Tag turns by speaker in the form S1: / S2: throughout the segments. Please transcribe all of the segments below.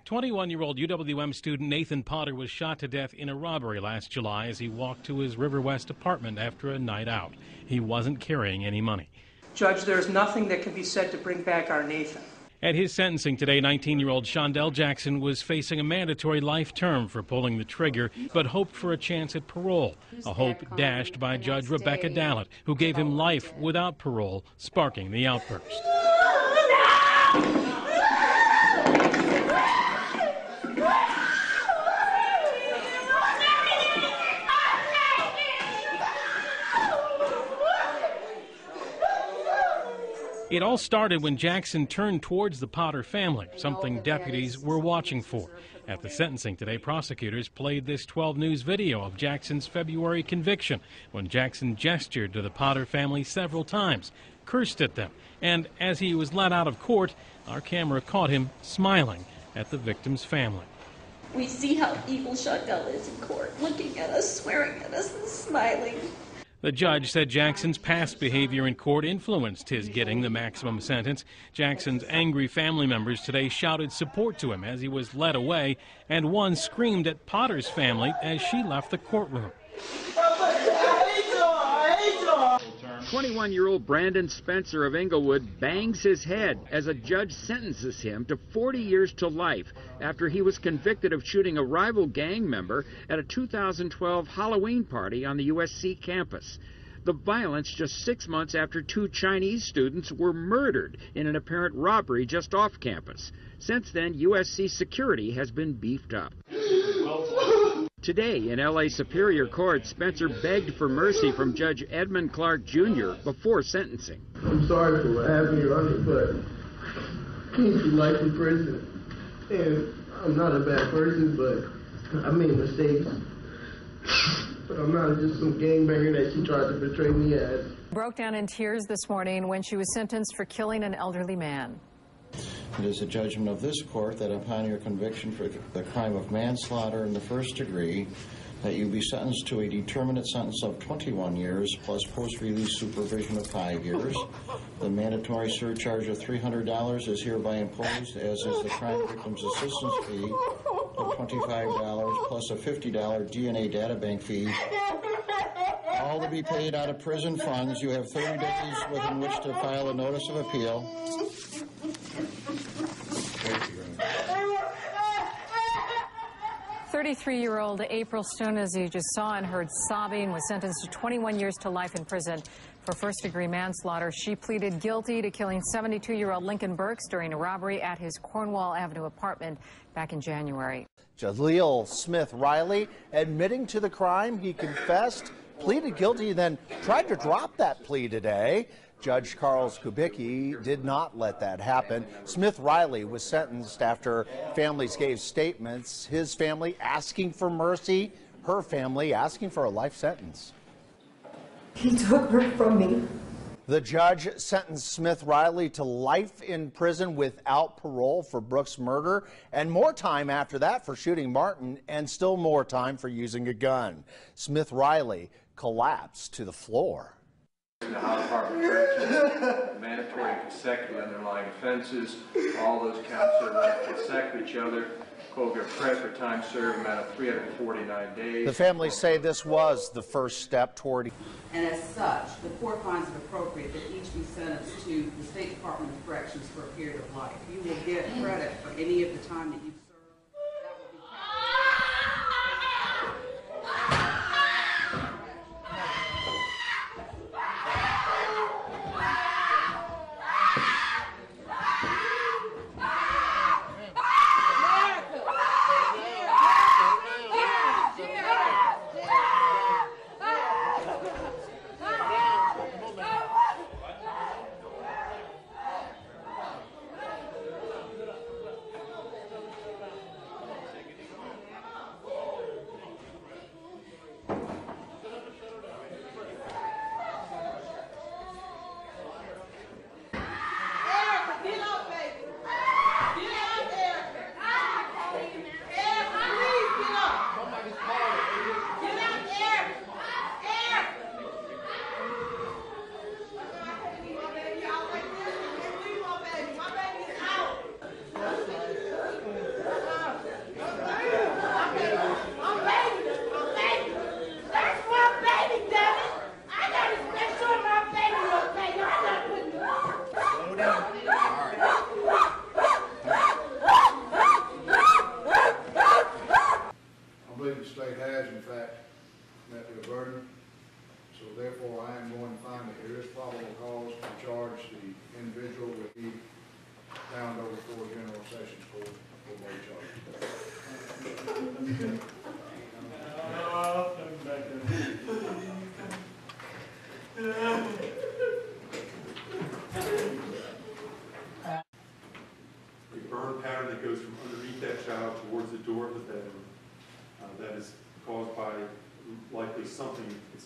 S1: 21-year-old UWM student Nathan Potter was shot to death in a robbery last July as he walked to his River West apartment after a night out. He wasn't carrying any money.
S2: Judge, there's nothing that can be said to bring back our Nathan.
S1: At his sentencing today, 19-year-old Shondell Jackson was facing a mandatory life term for pulling the trigger, but hoped for a chance at parole, a hope dashed by Judge Rebecca Dallett, who gave him life without parole, sparking the outburst. It all started when Jackson turned towards the Potter family, something deputies were watching for. At the sentencing today, prosecutors played this 12 News video of Jackson's February conviction when Jackson gestured to the Potter family several times, cursed at them, and as he was let out of court, our camera caught him smiling at the victim's family.
S3: We see how evil Shondell is in court, looking at us, swearing at us, and smiling.
S1: The judge said Jackson's past behavior in court influenced his getting the maximum sentence. Jackson's angry family members today shouted support to him as he was led away, and one screamed at Potter's family as she left the courtroom.
S4: 21-year-old Brandon Spencer of Inglewood bangs his head as a judge sentences him to 40 years to life after he was convicted of shooting a rival gang member at a 2012 Halloween party on the USC campus. The violence just 6 months after 2 Chinese students were murdered in an apparent robbery just off campus. Since then, USC security has been beefed up. Today, in L.A. Superior Court, Spencer begged for mercy from Judge Edmund Clark Jr. before sentencing.
S5: I'm sorry for what happened, Your Honor, but I can't do life in prison. And I'm not a bad person, but I made mistakes. But I'm not just some gangbanger that she tried to portray me as.
S6: Broke down in tears this morning when she was sentenced for killing an elderly man.
S7: It is a judgment of this court that upon your conviction for the crime of manslaughter in the first degree, that you be sentenced to a determinate sentence of 21 years plus post-release supervision of 5 years. The mandatory surcharge of $300 is hereby imposed, as is the crime victim's assistance fee of $25 plus a $50 DNA databank fee. All to be paid out of prison funds. You have 30 days within which to file a notice of appeal.
S6: 33-year-old April Stone, as you just saw and heard sobbing, was sentenced to 21 years to life in prison for first-degree manslaughter. She pleaded guilty to killing 72-year-old Lincoln Burks during a robbery at his Cornwall Avenue apartment back in January.
S8: Jaleel Smith Riley admitting to the crime. He confessed, pleaded guilty, then tried to drop that plea today. Judge Carl Kubicki did not let that happen. Smith Riley was sentenced after families gave statements, his family asking for mercy, her family asking for a life sentence.
S9: He took her from me.
S8: The judge sentenced Smith Riley to life in prison without parole for Brooks' murder, and more time after that for shooting Martin, and still more time for using a gun. Smith Riley collapsed to the floor.
S10: The Ohio Department of Corrections, mandatory and consecutive underlying offenses. All those counts are consecutive each other. Colgan Prep for time served, amount of 349 days.
S8: The families say this was the first step toward.
S11: And as such, the court finds it appropriate that each be sentenced to the State Department of Corrections for a period of life. You will get credit for any of the time that you've served.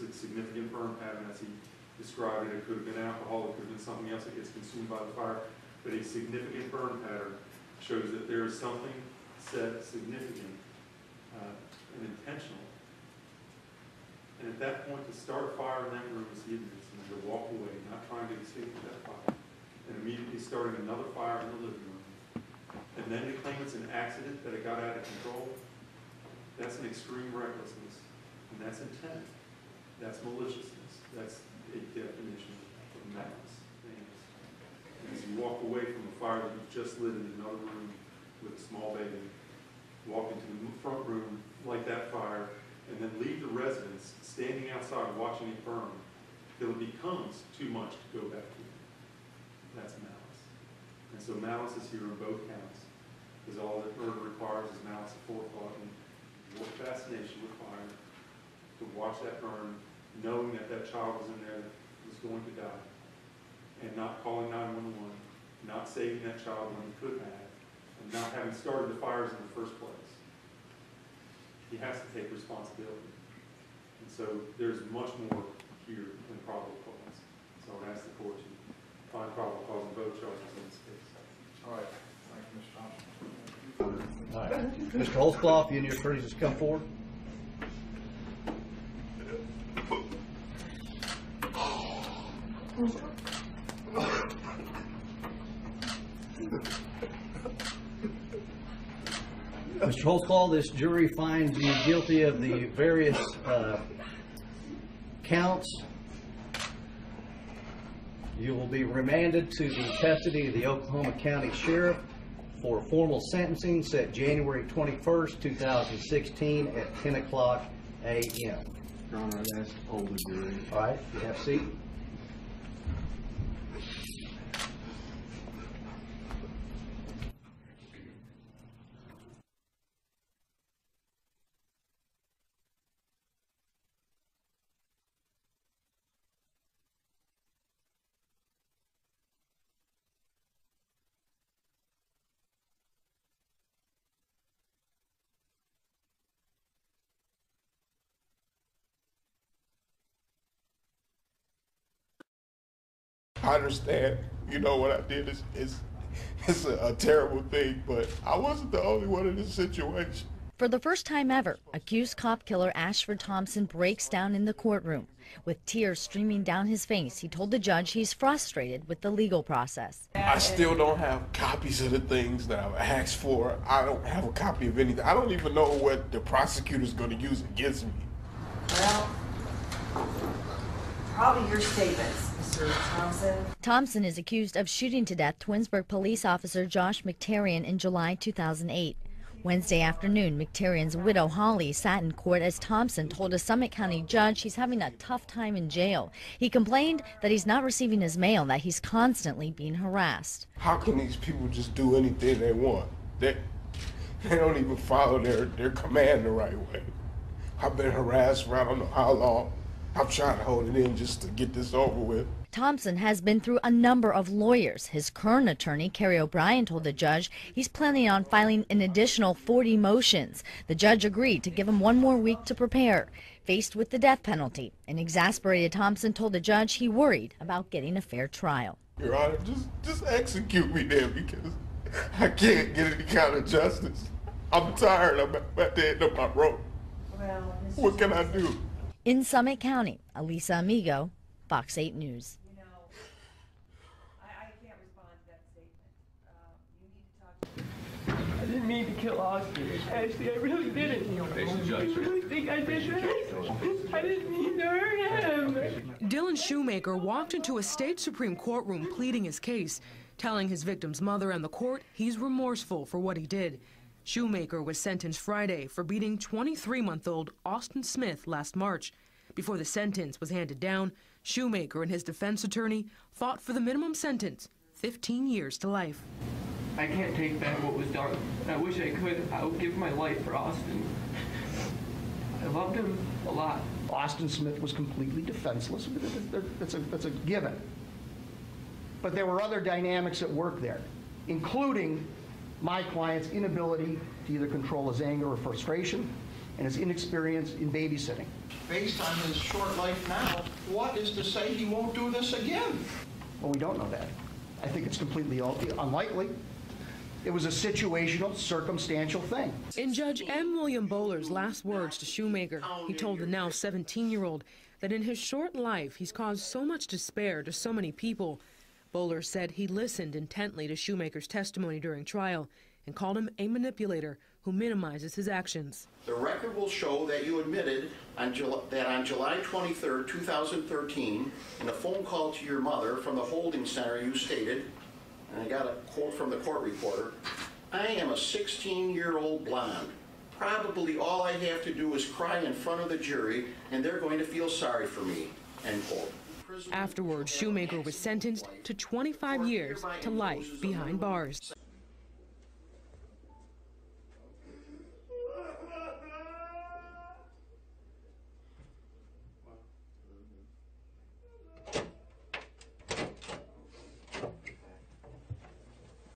S12: significant burn pattern, as he described it. It could have been alcohol, it could have been something else that gets consumed by the fire, but a significant burn pattern shows that there is something significant and intentional. And at that point, to start a fire in that room as he admits, and then to walk away, not trying to extinguish that fire, and immediately starting another fire in the living room, and then to claim it's an accident, that it got out of control, that's an extreme recklessness, and that's intent, that's maliciousness, that's a definition of malice. And as you walk away from a fire that you've just lit in another room with a small baby, walk into the front room, light that fire, and then leave the residence standing outside watching it burn till it becomes too much to go back in. That's malice. And so malice is here in both counts, because all that murder requires is malice of forethought and your fascination with fire, to watch that burn, knowing that that child was in there that was going to die, and not calling 911, not saving that child when he could have, and not having started the fires in the first place. He has to take responsibility. And so there's much more here than probable cause. So I would ask the court to find probable cause and both charges in this case.
S13: All right. Thank you, Mr. Thompson.
S8: All right. Mr. Holzclaw, you and your attorneys just come forward. Mr. Holzclaw, this jury finds you guilty of the various counts. You will be remanded to the custody of the Oklahoma County Sheriff for formal sentencing set January 21st, 2016 at 10 o'clock a.m.
S13: Your Honor, I'd ask to hold the jury.
S8: All right, you have a seat.
S14: I understand, you know, what I did is a terrible thing, but I wasn't the only one in this situation.
S15: For the first time ever, accused cop killer Ashford Thompson breaks down in the courtroom. With tears streaming down his face, he told the judge he's frustrated with the legal process.
S14: I still don't have copies of the things that I've asked for. I don't have a copy of anything. I don't even know what the prosecutor's going to use against me.
S16: Well, probably your statements, Mr. Thompson.
S15: Thompson is accused of shooting to death Twinsburg police officer Josh McTarian in July 2008. Wednesday afternoon, McTarian's widow Holly sat in court as Thompson told a Summit County judge he's having a tough time in jail. He complained that he's not receiving his mail, that he's constantly being harassed.
S14: How can these people just do anything they want? They don't even follow their command the right way. I've been harassed for I don't know how long. I'm trying to hold it in just to get this over with.
S15: Thompson has been through a number of lawyers. His current attorney, Kerry O'Brien, told the judge he's planning on filing an additional 40 motions. The judge agreed to give him one more week to prepare. Faced with the death penalty, an exasperated Thompson told the judge he worried about getting a fair trial.
S14: Your Honor, just execute me there because I can't get any kind of justice. I'm tired. I'm at the end of my rope.
S16: Well,
S14: what can I do?
S15: In Summit County, Elisa Amigo, Fox 8 News.
S17: I didn't mean to kill Austin. Ashley, I really didn't. You really think I did that? I didn't mean to hurt him.
S18: Dylan Shoemaker walked into a state Supreme courtroom pleading his case, telling his victim's mother and the court he's remorseful for what he did. Shoemaker was sentenced Friday for beating 23-month-old Austin Smith last March. Before the sentence was handed down, Shoemaker and his defense attorney fought for the minimum sentence, 15 years to life.
S17: I can't take back what was done. I wish I could. I would give my life for Austin. I loved him a lot.
S19: Austin Smith was completely defenseless. That's a given. But there were other dynamics at work there, including my client's inability to either control his anger or frustration, and his inexperience in babysitting.
S20: Based on his short life now, what is to say he won't do this again?
S19: Well, we don't know that. I think it's completely unlikely. It was a situational, circumstantial thing.
S18: In Judge M. William Bowler's last words to Shoemaker, he told the now 17-year-old that in his short life, he's caused so much despair to so many people. Bowler said he listened intently to Shoemaker's testimony during trial and called him a manipulator who minimizes his actions.
S7: The record will show that you admitted that on July 23, 2013, in a phone call to your mother from the holding center, you stated, and I got a quote from the court reporter, "I am a 16-year-old blonde. Probably all I have to do is cry in front of the jury, and they're going to feel sorry for me," end quote.
S18: Afterwards, Shoemaker was sentenced to 25 years to life behind bars.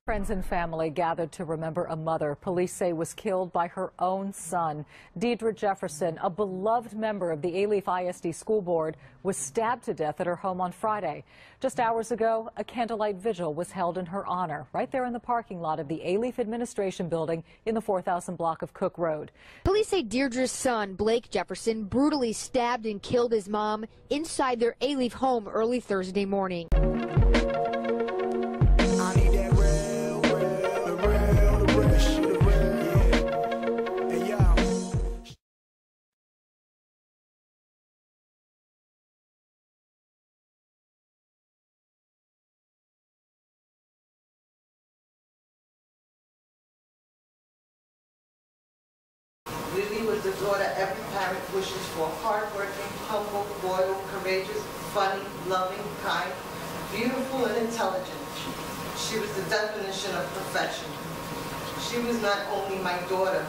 S21: Friends and family gathered to remember a mother police say was killed by her own son. Deidre Jefferson, a beloved member of the Alief ISD School Board, was stabbed to death at her home on Friday. Just hours ago, a candlelight vigil was held in her honor right there in the parking lot of the Alief Administration Building in the 4000 block of Cook Road.
S22: Police say Deirdre's son, Blake Jefferson, brutally stabbed and killed his mom inside their Alief home early Thursday morning.
S23: Lily was the daughter every parent wishes for: hardworking, humble, loyal, courageous, funny, loving, kind, beautiful, and intelligent. She was the definition of perfection. She was not only my daughter,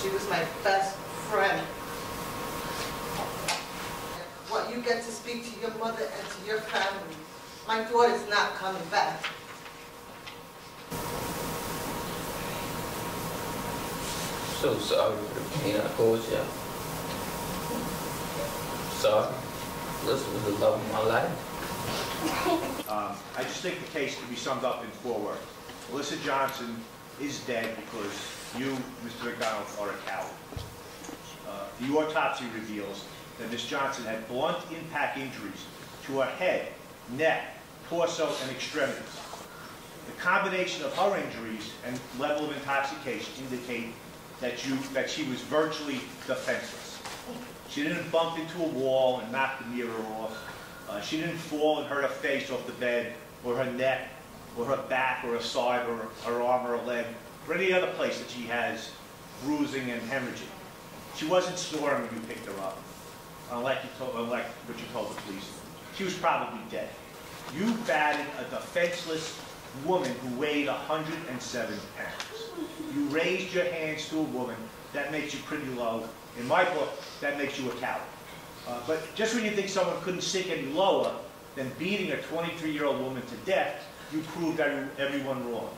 S23: she was my best friend. What you get to speak to your mother and to your family, my daughter's not coming back.
S24: So sorry for the pain I caused you. Sorry. This was the love of my life.
S25: I just think the case can be summed up in 4 words. Alyssa Johnson is dead because you, Mr. McDonald, are a coward. The autopsy reveals that Ms. Johnson had blunt impact injuries to her head, neck, torso, and extremities. The combination of her injuries and level of intoxication indicate that she was virtually defenseless. She didn't bump into a wall and knock the mirror off. She didn't fall and hurt her face off the bed, or her neck, or her back, or her side, or her arm, or her leg, or any other place that she has bruising and hemorrhaging. She wasn't snoring when you picked her up, unlike what you told the police. She was probably dead. You batted a defenseless woman who weighed 107 pounds. You raised your hands to a woman. That makes you pretty low. In my book, that makes you a coward. But just when you think someone couldn't sink any lower than beating a 23-year-old woman to death, you proved everyone wrong.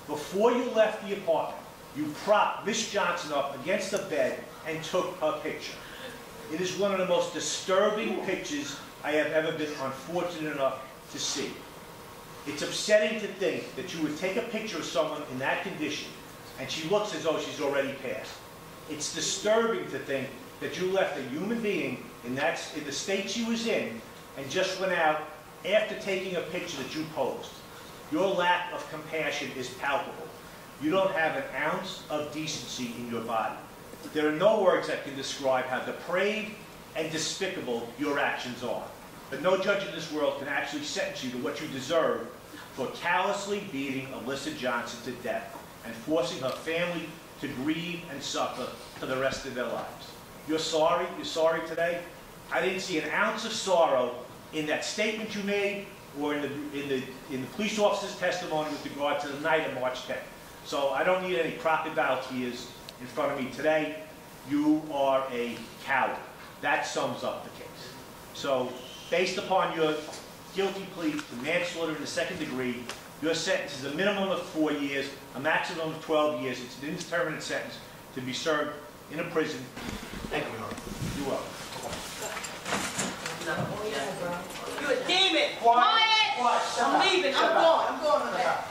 S25: Before you left the apartment, you propped Miss Johnson up against the bed and took her picture. It is one of the most disturbing pictures I have ever been unfortunate enough to see. It's upsetting to think that you would take a picture of someone in that condition and she looks as though she's already passed. It's disturbing to think that you left a human being in the state she was in and just went out after taking a picture that you posed. Your lack of compassion is palpable. You don't have an ounce of decency in your body. There are no words that can describe how depraved and despicable your actions are. But no judge in this world can actually sentence you to what you deserve for callously beating Alyssa Johnson to death and forcing her family to grieve and suffer for the rest of their lives. You're sorry today? I didn't see an ounce of sorrow in that statement you made or in the police officer's testimony with regard to the night of March 10th. So I don't need any crocodile tears in front of me today. You are a coward. That sums up the case. So based upon your guilty plea to manslaughter in the second degree, your sentence is a minimum of 4 years, a maximum of 12 years. It's an indeterminate sentence to be served in a prison. Thank you, Your Honor. You're welcome.
S16: You're a demon.
S25: Quiet.
S16: I'm leaving. I'm going. I'm going to that.